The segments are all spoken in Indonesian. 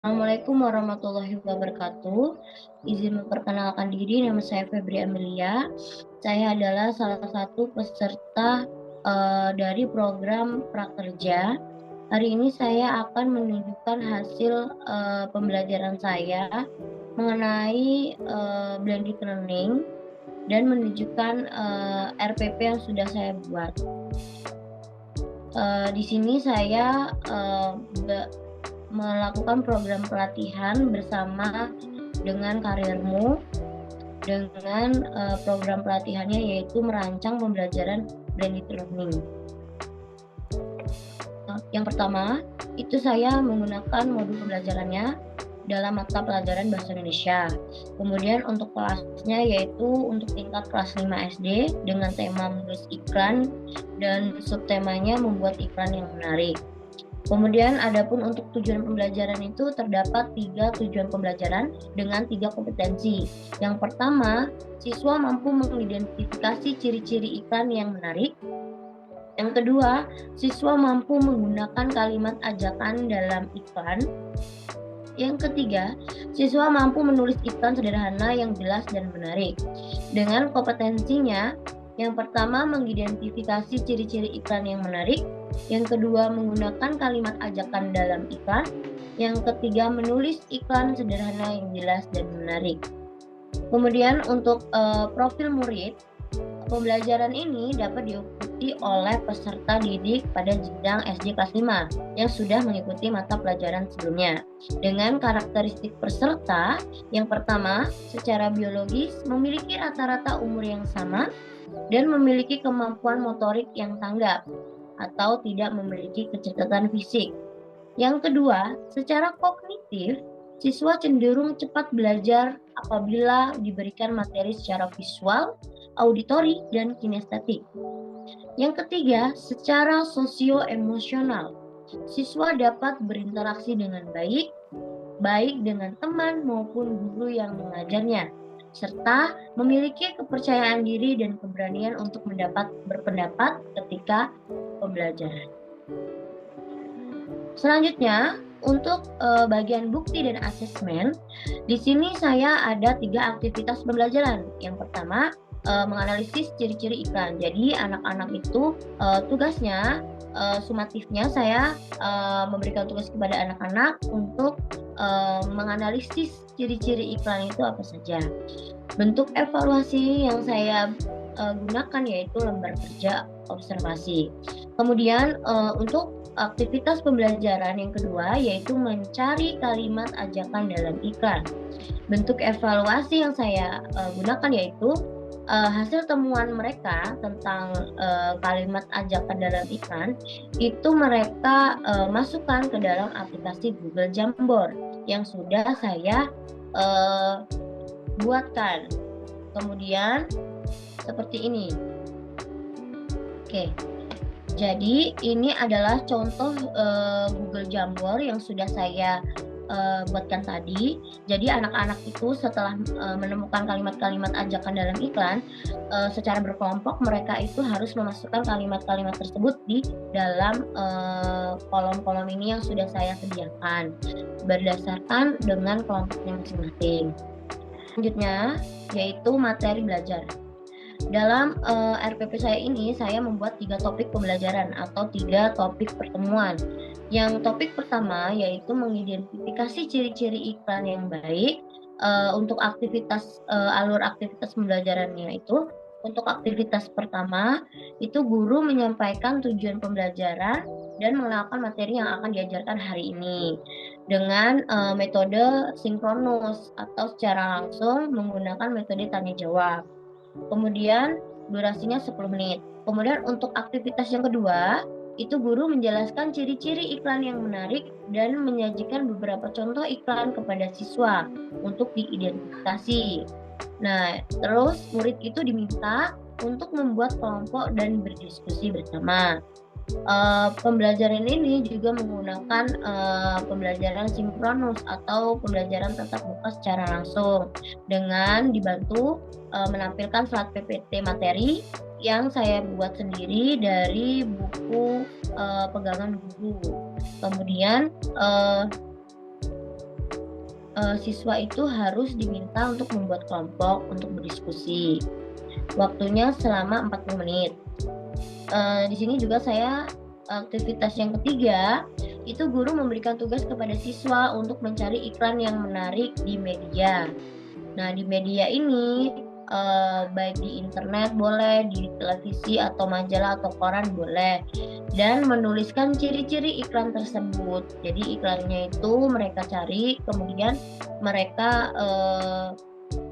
Assalamualaikum warahmatullahi wabarakatuh. Izin memperkenalkan diri, nama saya Febri Amelia. Saya adalah salah satu peserta dari program prakerja. Hari ini saya akan menunjukkan hasil pembelajaran saya mengenai blended learning dan menunjukkan RPP yang sudah saya buat. Di sini saya melakukan program pelatihan bersama dengan Karirmu dengan program pelatihannya yaitu merancang pembelajaran blended learning. Yang pertama, itu saya menggunakan modul pembelajarannya dalam mata pelajaran Bahasa Indonesia. Kemudian untuk kelasnya yaitu untuk tingkat kelas 5 SD dengan tema menulis iklan dan subtemanya membuat iklan yang menarik. Kemudian adapun untuk tujuan pembelajaran itu terdapat 3 tujuan pembelajaran dengan 3 kompetensi. Yang pertama, siswa mampu mengidentifikasi ciri-ciri iklan yang menarik. Yang kedua, siswa mampu menggunakan kalimat ajakan dalam iklan. Yang ketiga, siswa mampu menulis iklan sederhana yang jelas dan menarik. Dengan kompetensinya, yang pertama mengidentifikasi ciri-ciri iklan yang menarik, yang kedua menggunakan kalimat ajakan dalam iklan, yang ketiga menulis iklan sederhana yang jelas dan menarik. Kemudian untuk profil murid, pembelajaran ini dapat diikuti oleh peserta didik pada jenjang SD kelas 5 yang sudah mengikuti mata pelajaran sebelumnya. Dengan karakteristik peserta, yang pertama, secara biologis memiliki rata-rata umur yang sama dan memiliki kemampuan motorik yang tanggap atau tidak memiliki kecerdasan fisik. Yang kedua, secara kognitif, siswa cenderung cepat belajar apabila diberikan materi secara visual, auditori, dan kinestetik. Yang ketiga, secara sosio-emosional, siswa dapat berinteraksi dengan baik dengan teman maupun guru yang mengajarnya, serta memiliki kepercayaan diri dan keberanian untuk berpendapat ketika pembelajaran. Selanjutnya, untuk bagian bukti dan asesmen, di sini saya ada 3 aktivitas pembelajaran. Yang pertama, menganalisis ciri-ciri iklan. Jadi anak-anak itu tugasnya, sumatifnya saya memberikan tugas kepada anak-anak untuk menganalisis ciri-ciri iklan itu apa saja. Bentuk evaluasi yang saya gunakan yaitu lembar kerja observasi. Kemudian untuk aktivitas pembelajaran yang kedua yaitu mencari kalimat ajakan dalam iklan. Bentuk evaluasi yang saya gunakan yaitu hasil temuan mereka tentang kalimat ajakan dalam iklan itu mereka masukkan ke dalam aplikasi Google Jamboard yang sudah saya buatkan. Kemudian seperti ini. Oke. Jadi ini adalah contoh Google Jamboard yang sudah saya buatkan tadi. Jadi anak-anak itu setelah menemukan kalimat-kalimat ajakan dalam iklan, secara berkelompok mereka itu harus memasukkan kalimat-kalimat tersebut di dalam kolom-kolom ini yang sudah saya sediakan berdasarkan dengan kelompoknya masing-masing. Selanjutnya yaitu materi belajar. Dalam RPP saya ini, saya membuat 3 topik pembelajaran atau 3 topik pertemuan. Yang topik pertama yaitu mengidentifikasi ciri-ciri iklan yang baik. Untuk aktivitas alur aktivitas pembelajarannya itu, untuk aktivitas pertama itu guru menyampaikan tujuan pembelajaran dan mengenalkan materi yang akan diajarkan hari ini dengan metode sinkronus atau secara langsung menggunakan metode tanya jawab. Kemudian durasinya 10 menit. Kemudian untuk aktivitas yang kedua, itu guru menjelaskan ciri-ciri iklan yang menarik dan menyajikan beberapa contoh iklan kepada siswa untuk diidentifikasi. Nah, terus murid itu diminta untuk membuat kelompok dan berdiskusi bersama. Pembelajaran ini juga menggunakan pembelajaran sinkronus atau pembelajaran tatap muka secara langsung dengan dibantu menampilkan slide PPT materi yang saya buat sendiri dari buku pegangan guru. Kemudian siswa itu harus diminta untuk membuat kelompok untuk berdiskusi. Waktunya selama 40 menit. Di sini juga saya aktivitas yang ketiga, itu guru memberikan tugas kepada siswa untuk mencari iklan yang menarik di media. Nah, di media ini, baik di internet boleh, di televisi atau majalah atau koran boleh, dan menuliskan ciri-ciri iklan tersebut. Jadi iklannya itu mereka cari, kemudian mereka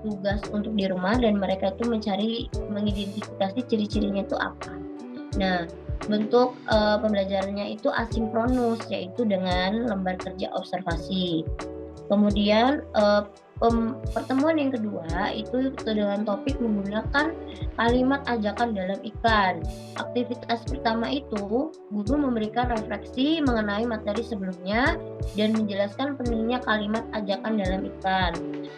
tugas untuk di rumah dan mereka itu mencari, mengidentifikasi ciri-cirinya itu apa. Nah, bentuk pembelajarannya itu asinkronus, yaitu dengan lembar kerja observasi. Kemudian pertemuan yang kedua itu dengan topik menggunakan kalimat ajakan dalam iklan. Aktivitas pertama itu guru memberikan refleksi mengenai materi sebelumnya dan menjelaskan pentingnya kalimat ajakan dalam iklan.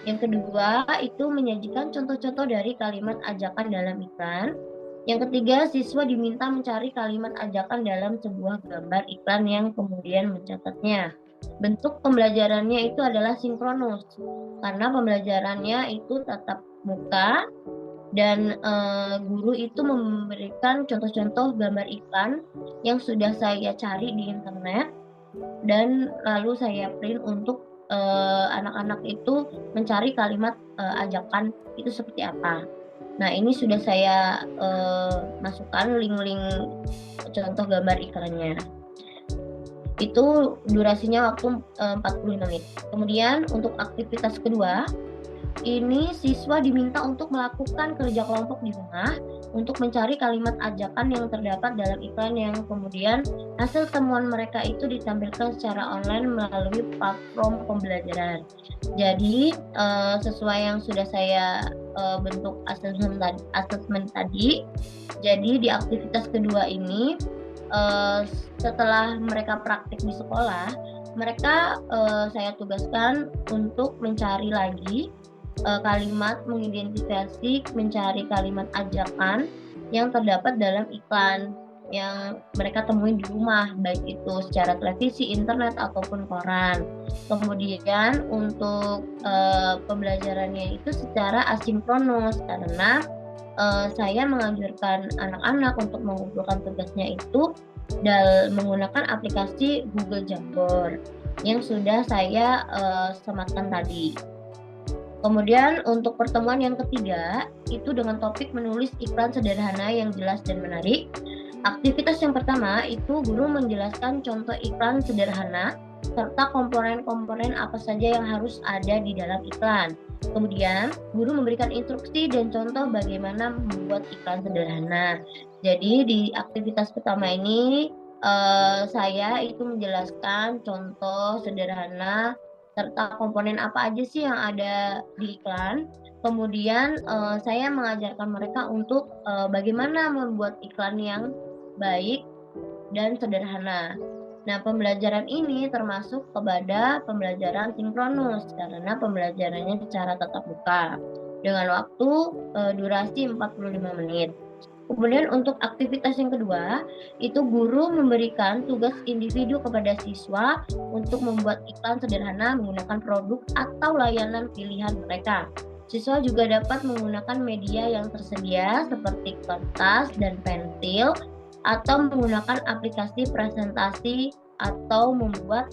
Yang kedua itu menyajikan contoh-contoh dari kalimat ajakan dalam iklan. Yang ketiga, siswa diminta mencari kalimat ajakan dalam sebuah gambar iklan yang kemudian mencatatnya. Bentuk pembelajarannya itu adalah sinkronus, karena pembelajarannya itu tatap muka dan guru itu memberikan contoh-contoh gambar iklan yang sudah saya cari di internet dan lalu saya print untuk anak-anak itu mencari kalimat ajakan itu seperti apa. Nah, ini sudah saya masukkan link-link contoh gambar iklannya. Itu durasinya waktu 45 menit. Kemudian untuk aktivitas kedua, ini siswa diminta untuk melakukan kerja kelompok di rumah untuk mencari kalimat ajakan yang terdapat dalam iklan yang kemudian hasil temuan mereka itu ditampilkan secara online melalui platform pembelajaran. Jadi sesuai yang sudah saya bentuk assessment tadi, jadi di aktivitas kedua ini setelah mereka praktik di sekolah, mereka saya tugaskan untuk mencari lagi kalimat, mengidentifikasi, mencari kalimat ajakan yang terdapat dalam iklan yang mereka temui di rumah, baik itu secara televisi, internet, ataupun koran. Kemudian untuk pembelajarannya itu secara asinkronus, karena saya menganjurkan anak-anak untuk mengumpulkan tugasnya itu menggunakan aplikasi Google Jamboard yang sudah saya sematkan tadi. Kemudian untuk pertemuan yang ketiga, itu dengan topik menulis iklan sederhana yang jelas dan menarik. Aktivitas yang pertama itu guru menjelaskan contoh iklan sederhana serta komponen-komponen apa saja yang harus ada di dalam iklan. Kemudian, guru memberikan instruksi dan contoh bagaimana membuat iklan sederhana. Jadi di aktivitas pertama ini, saya itu menjelaskan contoh sederhana serta komponen apa aja sih yang ada di iklan. Kemudian saya mengajarkan mereka untuk bagaimana membuat iklan yang baik dan sederhana. Nah, pembelajaran ini termasuk kepada pembelajaran sinkronus karena pembelajarannya secara tatap muka dengan waktu durasi 45 menit. Kemudian untuk aktivitas yang kedua, itu guru memberikan tugas individu kepada siswa untuk membuat iklan sederhana menggunakan produk atau layanan pilihan mereka. Siswa juga dapat menggunakan media yang tersedia seperti kertas dan pensil atau menggunakan aplikasi presentasi atau membuat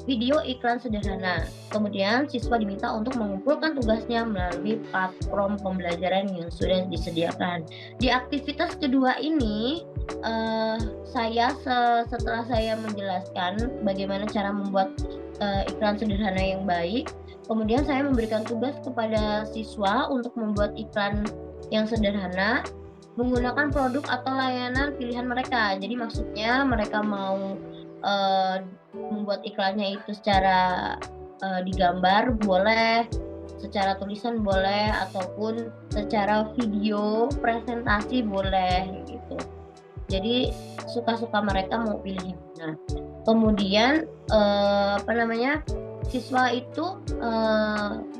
video iklan sederhana. Kemudian siswa diminta untuk mengumpulkan tugasnya melalui platform pembelajaran yang sudah disediakan. Di aktivitas kedua ini, setelah saya menjelaskan bagaimana cara membuat iklan sederhana yang baik, kemudian saya memberikan tugas kepada siswa untuk membuat iklan yang sederhana menggunakan produk atau layanan pilihan mereka. Jadi maksudnya mereka mau membuat iklannya itu secara digambar boleh, secara tulisan boleh, ataupun secara video presentasi boleh gitu. Jadi suka-suka mereka mau pilih yang mana. Kemudian siswa itu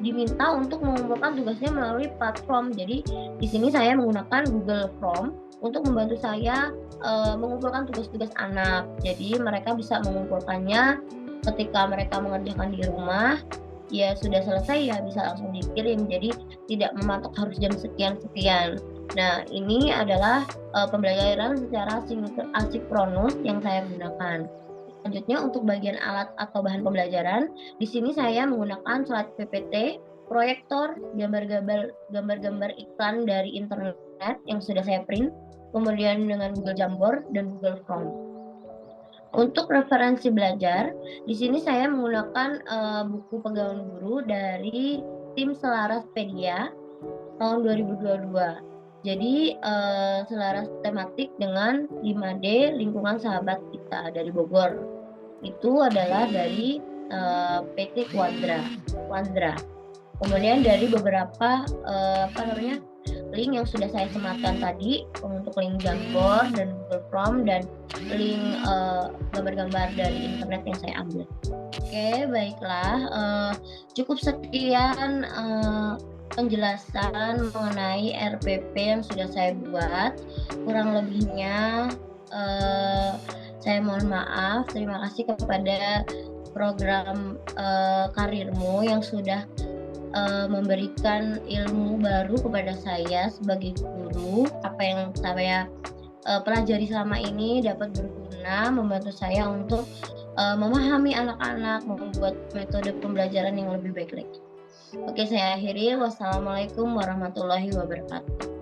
diminta untuk mengumpulkan tugasnya melalui platform. Jadi di sini saya menggunakan Google Form untuk membantu saya mengumpulkan tugas-tugas anak. Jadi mereka bisa mengumpulkannya ketika mereka mengerjakan di rumah ya sudah selesai ya bisa langsung dikirim. Jadi tidak mematok harus jam sekian-sekian. Nah, ini adalah pembelajaran secara asinkronus yang saya gunakan. Selanjutnya untuk bagian alat atau bahan pembelajaran, di sini saya menggunakan slide PPT, proyektor, gambar-gambar iklan dari internet yang sudah saya print, kemudian dengan Google Jamboard dan Google Form. Untuk referensi belajar, di sini saya menggunakan buku pegangan guru dari tim Selaraspedia tahun 2022. Jadi selaras tematik dengan 5D lingkungan sahabat kita dari Bogor. Itu adalah dari PT Quadra. Kemudian dari beberapa link yang sudah saya sematkan tadi untuk link Jamboard dan Google Form dan link gambar-gambar dari internet yang saya ambil. Oke, baiklah. Cukup sekian penjelasan mengenai RPP yang sudah saya buat. Kurang lebihnya saya mohon maaf. Terima kasih kepada program karirmu yang sudah memberikan ilmu baru kepada saya sebagai guru. Apa yang saya pelajari selama ini dapat berguna membantu saya untuk memahami anak-anak, membuat metode pembelajaran yang lebih baik lagi. Oke, saya akhiri. Wassalamualaikum warahmatullahi wabarakatuh.